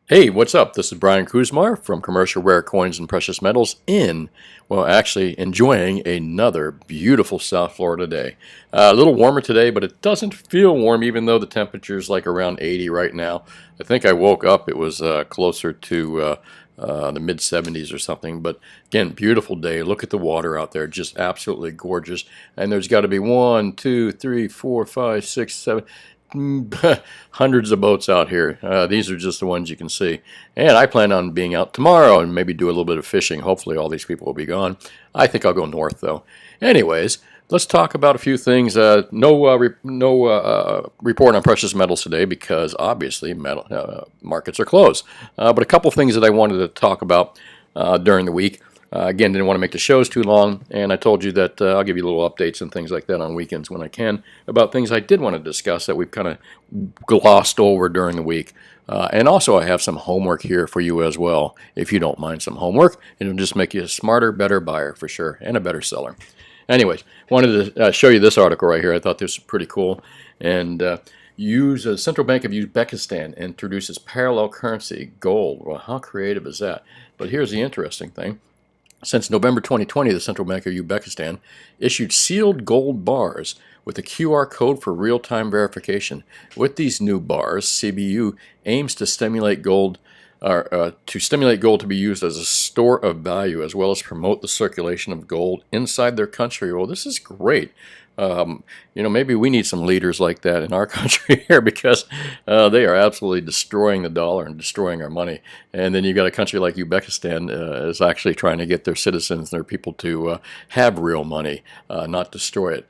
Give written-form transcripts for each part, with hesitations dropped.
Hey, what's up? This is Brian Kuzmar from Commercial Rare Coins and Precious Metals actually enjoying another beautiful South Florida day. A little warmer today, but it doesn't feel warm even though the temperature's like around 80 right now. I think I woke up, it was closer to the mid 70s or something. But again, beautiful day. Look at the water out there, just absolutely gorgeous. And there's got to be one, two, three, four, five, six, seven. Hundreds of boats out here. These are just the ones you can see. And I plan on being out tomorrow and maybe do a little bit of fishing. Hopefully all these people will be gone. I think I'll go north though. Anyways, let's talk about a few things. No report on precious metals today because obviously metal markets are closed. But a couple things that I wanted to talk about during the week. Again, didn't want to make the shows too long, and I told you that I'll give you little updates and things like that on weekends when I can about things I did want to discuss that we've kind of glossed over during the week. And also, I have some homework here for you as well, if you don't mind some homework. It'll just make you a smarter, better buyer for sure, and a better seller. Anyways, wanted to show you this article right here. I thought this was pretty cool. And Central Bank of Uzbekistan introduces parallel currency, gold. Well, how creative is that? But here's the interesting thing. Since November 2020, the Central Bank of Uzbekistan issued sealed gold bars with a QR code for real-time verification. With these new bars, CBU aims to stimulate gold to be used as a store of value, as well as promote the circulation of gold inside their country. Well, this is great. Maybe we need some leaders like that in our country here because they are absolutely destroying the dollar and destroying our money. And then you've got a country like Uzbekistan is actually trying to get their citizens, their people to have real money, not destroy it.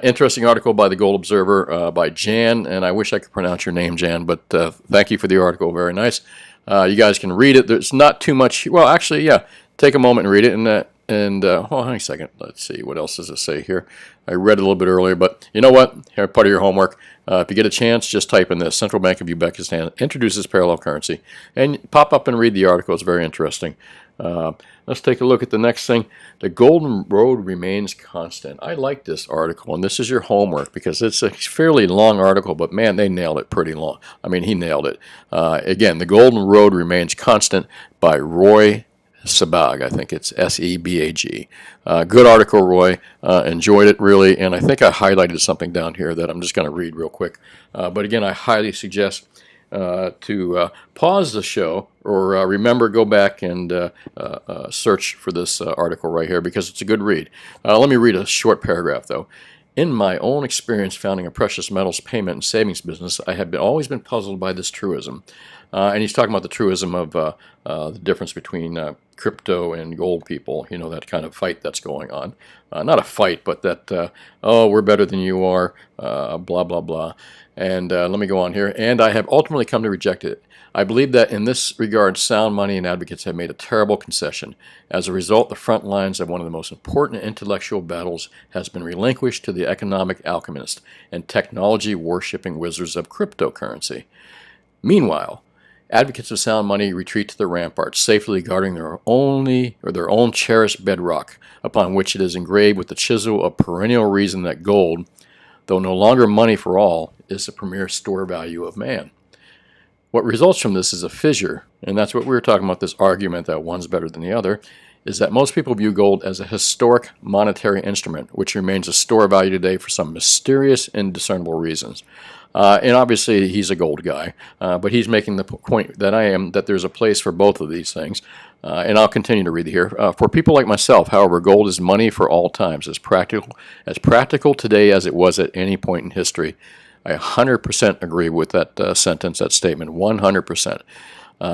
Interesting article by the Gold Observer by Jan, and I wish I could pronounce your name, Jan, but thank you for the article. Very nice. You guys can read it. There's not too much. Well, actually, yeah, take a moment and read it. Hold on a second. Let's see. What else does it say here? I read it a little bit earlier, but you know what? Here, part of your homework. If you get a chance, just type in this. Central Bank of Uzbekistan introduces parallel currency. And pop up and read the article. It's very interesting. Let's take a look at the next thing. The Golden Road remains constant. I like this article, and this is your homework because it's a fairly long article, but man, they nailed it pretty long. I mean, he nailed it. Again, The Golden Road Remains Constant by Roy Sebag. I think it's Sebag. Good article, Roy. Enjoyed it really, and I think I highlighted something down here that I'm just going to read real quick. But again, I highly suggest to pause the show or remember, go back and search for this article right here because it's a good read. Let me read a short paragraph though. In my own experience founding a precious metals payment and savings business, I have always been puzzled by this truism. And he's talking about the truism of the difference between crypto and gold people, that kind of fight that's going on. Not a fight, but that, we're better than you are, blah, blah, blah. And let me go on here. And I have ultimately come to reject it. I believe that in this regard, sound money and advocates have made a terrible concession. As a result, the front lines of one of the most important intellectual battles has been relinquished to the economic alchemists and technology-worshipping wizards of cryptocurrency. Meanwhile, advocates of sound money retreat to the ramparts, safely guarding their own cherished bedrock, upon which it is engraved with the chisel of perennial reason that gold, though no longer money for all, is the premier store value of man. What results from this is a fissure, and that's what we were talking about, this argument that one's better than the other, is that most people view gold as a historic monetary instrument, which remains a store of value today for some mysterious, indiscernible reasons. And obviously, he's a gold guy, but he's making the point that I am, that there's a place for both of these things. And I'll continue to read here. For people like myself, however, gold is money for all times, as practical today as it was at any point in history. I 100% agree with that sentence, that statement, 100%.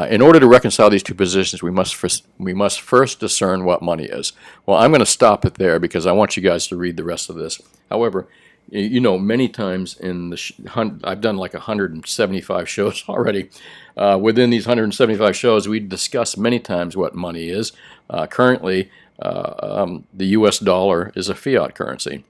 In order to reconcile these two positions, we must first discern what money is. Well, I'm going to stop it there because I want you guys to read the rest of this. However, many times I've done like 175 shows already. Within these 175 shows, we discuss many times what money is. Currently, the U.S. dollar is a fiat currency.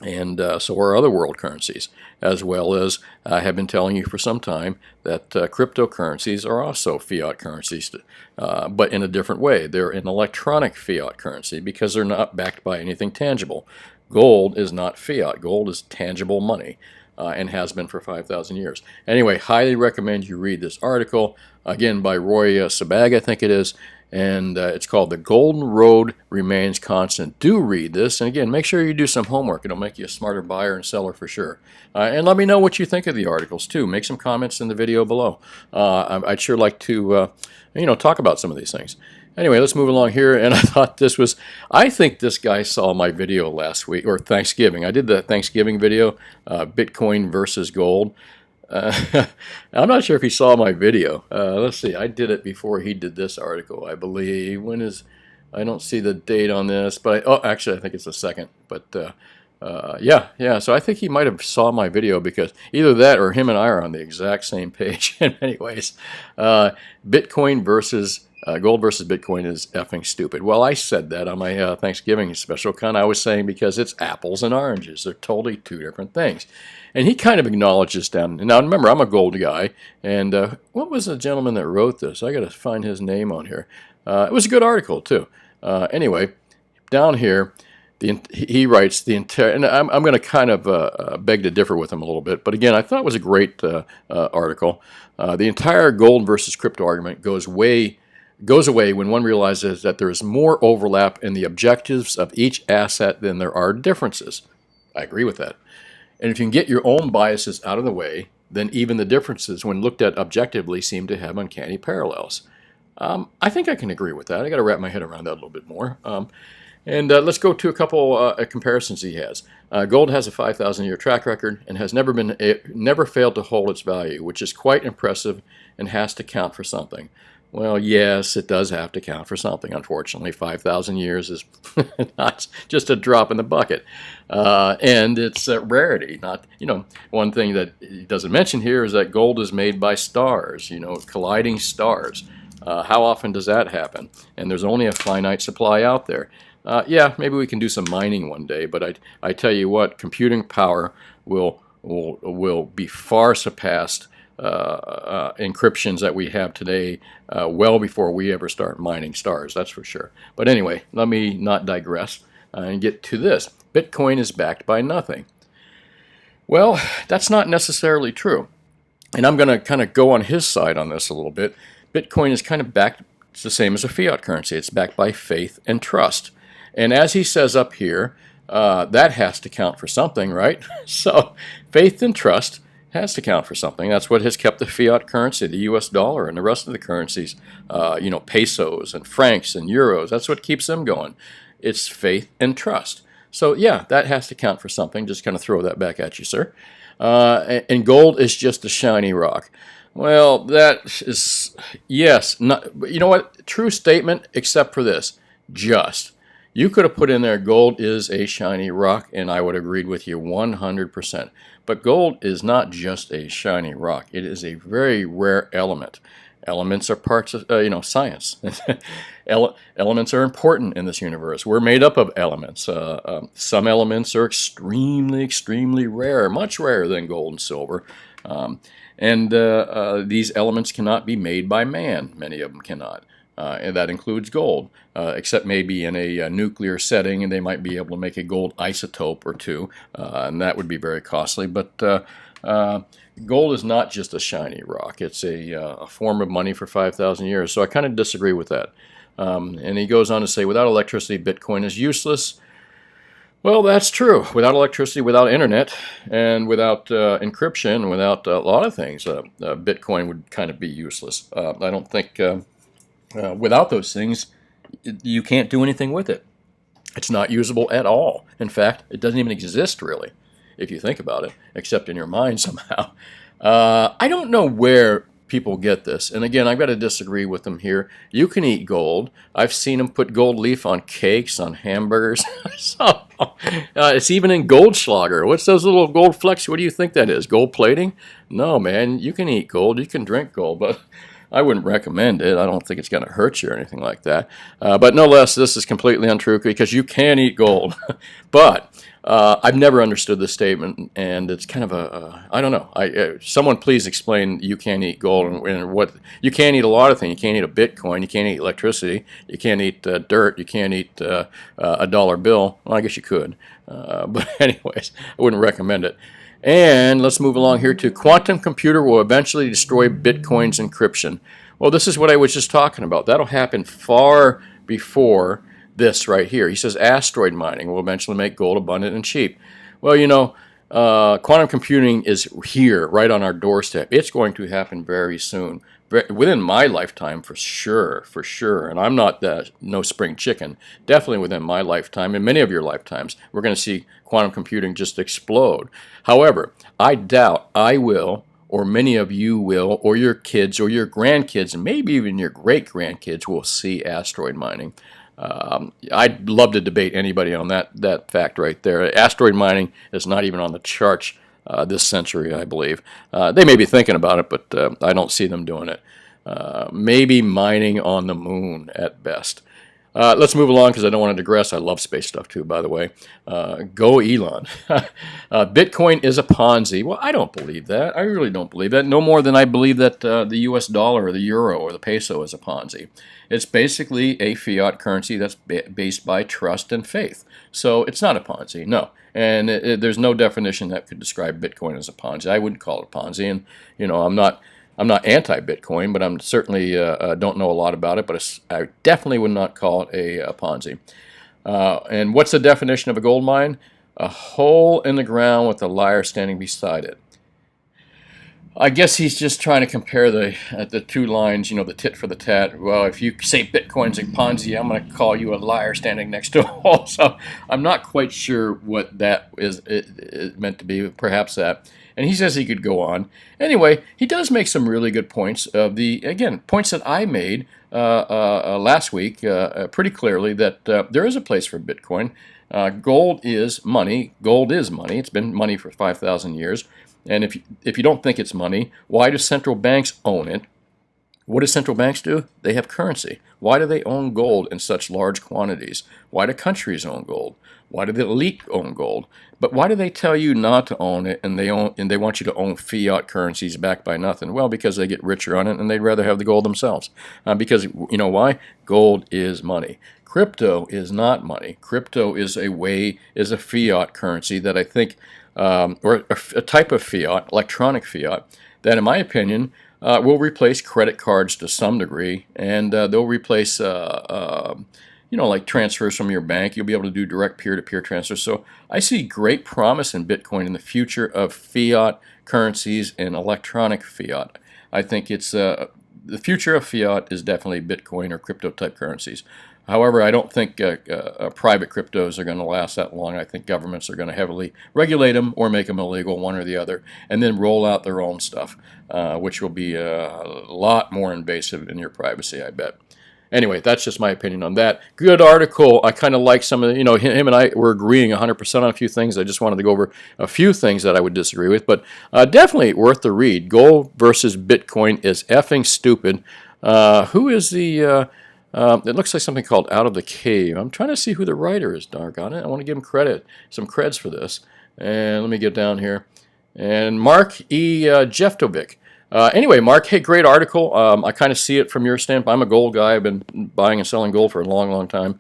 And so are other world currencies, as well as I have been telling you for some time that cryptocurrencies are also fiat currencies, but in a different way. They're an electronic fiat currency because they're not backed by anything tangible. Gold is not fiat. Gold is tangible money. and has been for 5,000 years. Anyway, highly recommend you read this article, again by Roy Sabag, I think it is, and it's called The Golden Road Remains Constant. Do read this, and again, make sure you do some homework. It'll make you a smarter buyer and seller for sure. And let me know what you think of the articles too. Make some comments in the video below. I'd sure like to talk about some of these things. Anyway, let's move along here, and I think this guy saw my video last week, or Thanksgiving. I did the Thanksgiving video, Bitcoin versus gold. I'm not sure if he saw my video. Let's see, I did it before he did this article, I believe. I don't see the date on this, but actually I think it's the second, but yeah, so I think he might have saw my video, because either that or him and I are on the exact same page in many ways. Bitcoin versus gold versus Bitcoin is effing stupid. Well, I said that on my Thanksgiving special. I was saying because it's apples and oranges. They're totally two different things. And he kind of acknowledges them. Now, remember, I'm a gold guy. And what was the gentleman that wrote this? I got to find his name on here. It was a good article, too. Anyway, down here, he writes the entire, and I'm going to kind of beg to differ with him a little bit, but again, I thought it was a great article. The entire gold versus crypto argument goes away when one realizes that there is more overlap in the objectives of each asset than there are differences. I agree with that. And if you can get your own biases out of the way, then even the differences, when looked at objectively, seem to have uncanny parallels. I think I can agree with that. I got to wrap my head around that a little bit more. And let's go to a couple comparisons he has. Gold has a 5,000-year track record and has never failed to hold its value, which is quite impressive and has to count for something. Well, yes, it does have to count for something. Unfortunately, 5,000 years is not just a drop in the bucket, and it's a rarity. One thing that he doesn't mention here is that gold is made by stars. Colliding stars. How often does that happen? And there's only a finite supply out there. Yeah, maybe we can do some mining one day, but I tell you what, computing power will be far surpassed encryptions that we have today well before we ever start mining stars, that's for sure. But anyway, let me not digress and get to this. Bitcoin is backed by nothing. Well, that's not necessarily true. And I'm going to kind of go on his side on this a little bit. Bitcoin is kind of backed, it's the same as a fiat currency. It's backed by faith and trust. And as he says up here, that has to count for something, right? So faith and trust has to count for something. That's what has kept the fiat currency, the US dollar, and the rest of the currencies, pesos and francs and euros. That's what keeps them going. It's faith and trust. So yeah, that has to count for something. Just kind of throw that back at you, sir. And gold is just a shiny rock. Well, that is, yes. You know what? True statement, except for this. Just. You could have put in there, gold is a shiny rock, and I would have agreed with you 100%. But gold is not just a shiny rock. It is a very rare element. Elements are parts of, science. Elements are important in this universe. We're made up of elements. Some elements are extremely, extremely rare, much rarer than gold and silver. And these elements cannot be made by man. Many of them cannot. And that includes gold, except maybe in a nuclear setting, and they might be able to make a gold isotope or two, and that would be very costly. But gold is not just a shiny rock. It's a form of money for 5,000 years. So I kind of disagree with that. And he goes on to say, without electricity, Bitcoin is useless. Well, that's true. Without electricity, without internet, and without encryption, without a lot of things, Bitcoin would kind of be useless. I don't think... without those things, you can't do anything with it. It's not usable at all. In fact, it doesn't even exist, really, if you think about it, except in your mind somehow. I don't know where people get this. And again, I've got to disagree with them here. You can eat gold. I've seen them put gold leaf on cakes, on hamburgers. So, it's even in Goldschlager. What's those little gold flecks? What do you think that is? Gold plating? No, man. You can eat gold. You can drink gold, but I wouldn't recommend it. I don't think it's going to hurt you or anything like that. But no less, this is completely untrue because you can eat gold. But I've never understood this statement, and it's kind of I don't know. Someone please explain you can't eat gold and what you can't eat a lot of things. You can't eat a Bitcoin. You can't eat electricity. You can't eat dirt. You can't eat a dollar bill. Well, I guess you could. But anyways, I wouldn't recommend it. And let's move along here to quantum computer will eventually destroy Bitcoin's encryption. Well, this is what I was just talking about. That'll happen far before this right here. He says asteroid mining will eventually make gold abundant and cheap. Well, quantum computing is here, right on our doorstep. It's going to happen very soon, within my lifetime, for sure, for sure. And I'm not no spring chicken. Definitely within my lifetime, and many of your lifetimes, we're going to see quantum computing just explode. However, I doubt I will, or many of you will, or your kids, or your grandkids, and maybe even your great-grandkids will see asteroid mining. I'd love to debate anybody on that fact right there. Asteroid mining is not even on the charts this century, I believe. They may be thinking about it, but I don't see them doing it. Maybe mining on the moon at best. Let's move along because I don't want to digress. I love space stuff too, by the way. Go Elon. Bitcoin is a Ponzi. Well, I don't believe that. I really don't believe that. No more than I believe that the US dollar or the euro or the peso is a Ponzi. It's basically a fiat currency that's based by trust and faith. So it's not a Ponzi, no. And there's no definition that could describe Bitcoin as a Ponzi. I wouldn't call it a Ponzi. And, I'm not anti-Bitcoin, but I'm certainly don't know a lot about it. But I definitely would not call it a Ponzi. And what's the definition of a gold mine? A hole in the ground with a liar standing beside it. I guess he's just trying to compare the two lines, the tit for the tat. Well, if you say Bitcoin's a Ponzi, I'm going to call you a liar standing next to a hole. So I'm not quite sure what that is meant to be. Perhaps that. And he says he could go on. Anyway, he does make some really good points. Points that I made last week pretty clearly, that there is a place for Bitcoin. Gold is money. Gold is money. It's been money for 5,000 years. And if you don't think it's money, why do central banks own it? What do central banks do? They have currency. Why do they own gold in such large quantities? Why do countries own gold? Why do the elite own gold? But why do they tell you not to own it, and they want you to own fiat currencies backed by nothing? Well, because they get richer on it, and they'd rather have the gold themselves. Because you know why? Gold is money. Crypto is not money. Crypto is a fiat currency that I think, or a type of fiat, electronic fiat, that in my opinion will replace credit cards to some degree, and they'll replace like transfers from your bank. You'll be able to do direct peer-to-peer transfers. So I see great promise in Bitcoin in the future of fiat currencies and electronic fiat. I think it's the future of fiat is definitely Bitcoin or crypto type currencies. However, I don't think private cryptos are going to last that long. I think governments are going to heavily regulate them or make them illegal, one or the other, and then roll out their own stuff, which will be a lot more invasive in your privacy, I bet. Anyway, that's just my opinion on that. Good article. I kind of like some of the, him and I were agreeing 100% on a few things. I just wanted to go over a few things that I would disagree with, but definitely worth the read. Gold versus Bitcoin is effing stupid. Who is the... it looks like something called Out of the Cave. I'm trying to see who the writer is, doggone it. I want to give him some creds for this. And let me get down here. And Mark E. Jeftovic. Anyway, Mark, hey, great article. I kind of see it from your standpoint. I'm a gold guy. I've been buying and selling gold for a long, long time.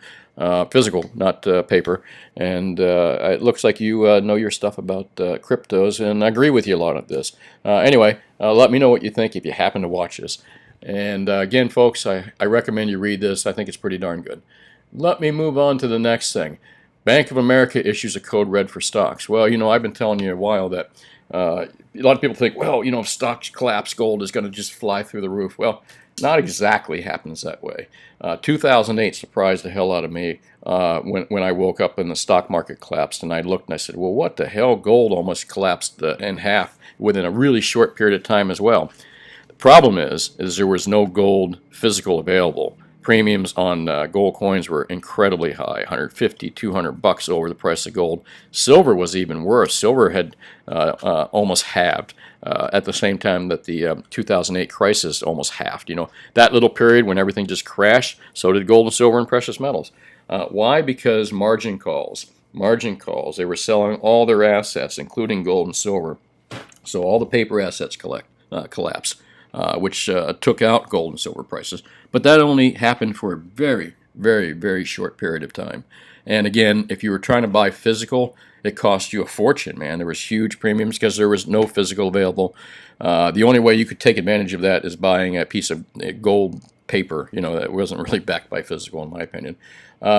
Physical, not paper. And it looks like you know your stuff about cryptos, and I agree with you a lot of this. Anyway, let me know what you think if you happen to watch this. And again, folks, I recommend you read this. I think it's pretty darn good. Let me move on to the next thing. Bank of America issues a code red for stocks. Well, I've been telling you a while that a lot of people think, well, if stocks collapse, gold is going to just fly through the roof. Well, not exactly happens that way. 2008 surprised the hell out of me when I woke up and the stock market collapsed, and I looked and I said, well, what the hell? Gold almost collapsed in half within a really short period of time as well. Problem is there was no gold physical available. Premiums on gold coins were incredibly high, $150, $200 over the price of gold. Silver was even worse. Silver had almost halved at the same time that the 2008 crisis almost halved. That little period when everything just crashed, so did gold and silver and precious metals. Why? Because margin calls. They were selling all their assets, including gold and silver. So all the paper assets collapsed. Which took out gold and silver prices. But that only happened for a very, very, very short period of time. And again, if you were trying to buy physical, it cost you a fortune, man. There was huge premiums because there was no physical available. The only way you could take advantage of that is buying a piece of gold paper, that wasn't really backed by physical, in my opinion.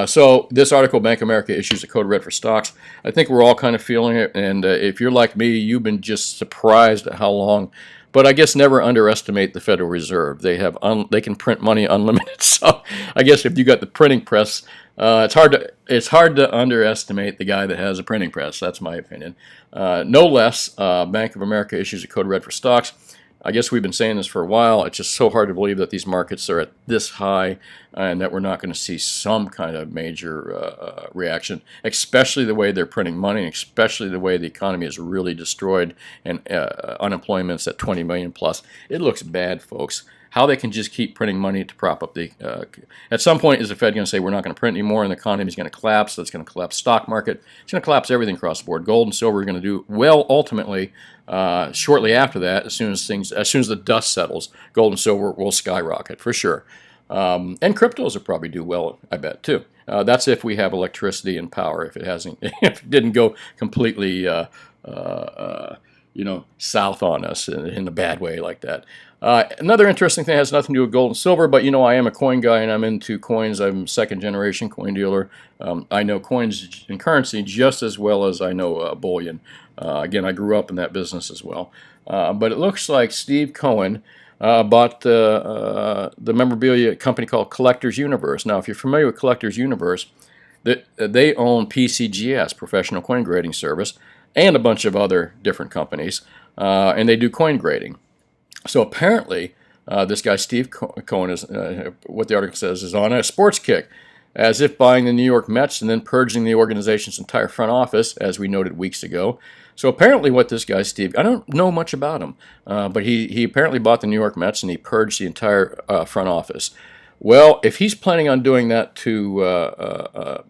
So this article, Bank of America issues a code red for stocks. I think we're all kind of feeling it, and if you're like me, you've been just surprised at how long. But I guess never underestimate the Federal Reserve. They can print money unlimited. So I guess if you got the printing press, it's hard to underestimate the guy that has a printing press. That's my opinion. No less, Bank of America issues a code red for stocks. I guess we've been saying this for a while. It's just so hard to believe that these markets are at this high and that we're not going to see some kind of major reaction, especially the way they're printing money, especially the way the economy is really destroyed and unemployment's at 20 million plus. It looks bad, folks. How they can just keep printing money to prop up the... at some point, is the Fed going to say we're not going to print anymore and the economy is going to collapse? That's going to collapse stock market. It's going to collapse everything across the board. Gold and silver are going to do well ultimately. Shortly after that, as soon as the dust settles, gold and silver will skyrocket for sure. And cryptos will probably do well, I bet, too. That's if we have electricity and power. If it didn't go completely south on us in a bad way like that. Another interesting thing has nothing to do with gold and silver, but I am a coin guy and I'm into coins. I'm a second generation coin dealer. I know coins and currency just as well as I know bullion. Again, I grew up in that business as well. But it looks like Steve Cohen bought the memorabilia company called Collectors Universe. Now, if you're familiar with Collectors Universe, they own PCGS, Professional Coin Grading Service, and a bunch of other different companies, and they do coin grading. So apparently, this guy Steve Cohen is, what the article says, is on a sports kick, as if buying the New York Mets and then purging the organization's entire front office, as we noted weeks ago. So apparently what this guy Steve, I don't know much about him, but he apparently bought the New York Mets and he purged the entire front office. Well, if he's planning on doing that to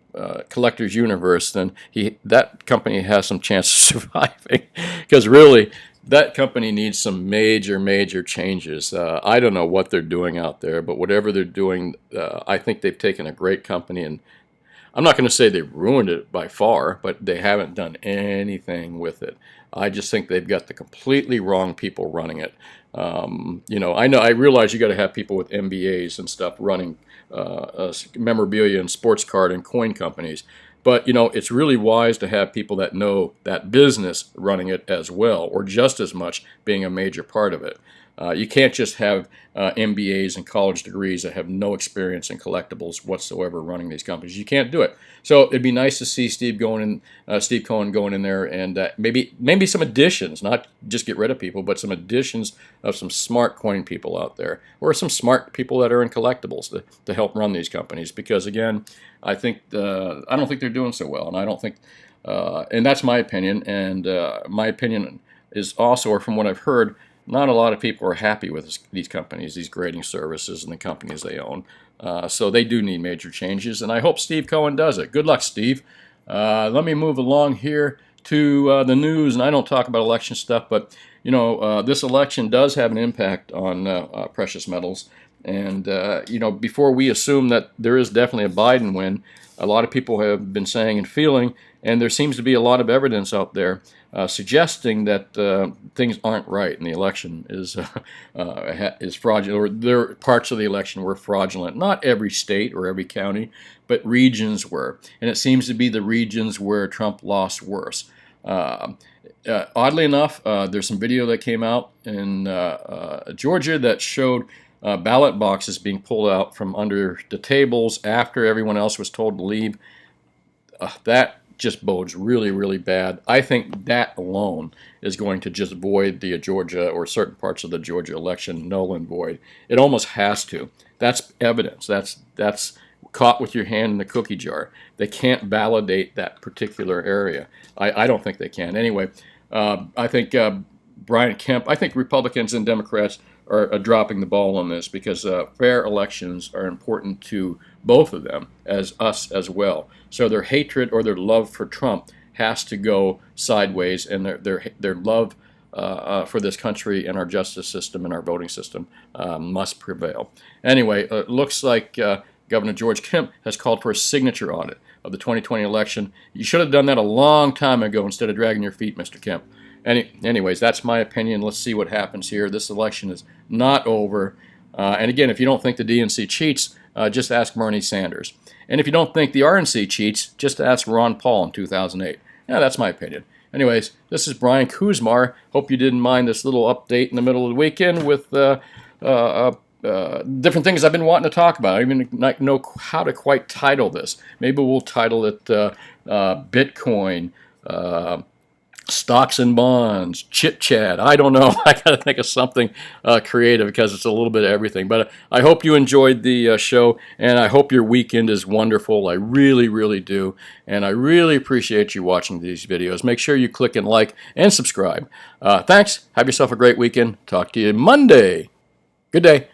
Collectors Universe, then that company has some chance of surviving, because really, that company needs some major changes. I don't know what they're doing out there, but whatever they're doing, I think they've taken a great company, and I'm not going to say they've ruined it by far, but they haven't done anything with it. I just think they've got the completely wrong people running it. I realize you got to have people with MBAs and stuff running memorabilia and sports card and coin companies. But, it's really wise to have people that know that business running it as well, or just as much being a major part of it. You can't just have MBAs and college degrees that have no experience in collectibles whatsoever running these companies. You can't do it. So it'd be nice to see Steve Cohen going in there, and maybe some additions, not just get rid of people, but some additions of some smart coin people out there, or some smart people that are in collectibles to help run these companies. Because again, I don't think they're doing so well, and I don't think, and that's my opinion. And my opinion is also, or from what I've heard, not a lot of people are happy with these companies, these grading services, and the companies they own. So they do need major changes, and I hope Steve Cohen does it. Good luck, Steve. Let me move along here to the news, and I don't talk about election stuff, but this election does have an impact on precious metals. And before we assume that there is definitely a Biden win, a lot of people have been saying and feeling, and there seems to be a lot of evidence out there suggesting that things aren't right, and the election is fraudulent, or there parts of the election were fraudulent. Not every state or every county, but regions were, and it seems to be the regions where Trump lost worse. Oddly enough, there's some video that came out in Georgia that showed ballot boxes being pulled out from under the tables after everyone else was told to leave. That just bodes really bad. I think that alone is going to just void the Georgia, or certain parts of the Georgia election, null and void. It almost has to. That's evidence. That's caught with your hand in the cookie jar. They can't validate that particular area. I don't think they can. Anyway, I think Brian Kemp, I think Republicans and Democrats are dropping the ball on this, because fair elections are important to both of them, as us as well. So their hatred or their love for Trump has to go sideways, and their love for this country and our justice system and our voting system must prevail. Anyway, it looks like Governor George Kemp has called for a signature audit of the 2020 election. You should have done that a long time ago instead of dragging your feet, Mr. Kemp. Anyways, that's my opinion. Let's see what happens here. This election is not over. And again, if you don't think the DNC cheats, just ask Bernie Sanders. And if you don't think the RNC cheats, just ask Ron Paul in 2008. Yeah, that's my opinion. Anyways, this is Brian Kuzmar. Hope you didn't mind this little update in the middle of the weekend with different things I've been wanting to talk about. I don't even know how to quite title this. Maybe we'll title it Bitcoin, stocks and bonds, chit chat. I don't know. I got to think of something creative because it's a little bit of everything. But I hope you enjoyed the show, and I hope your weekend is wonderful. I really, really do. And I really appreciate you watching these videos. Make sure you click and like and subscribe. Thanks. Have yourself a great weekend. Talk to you Monday. Good day.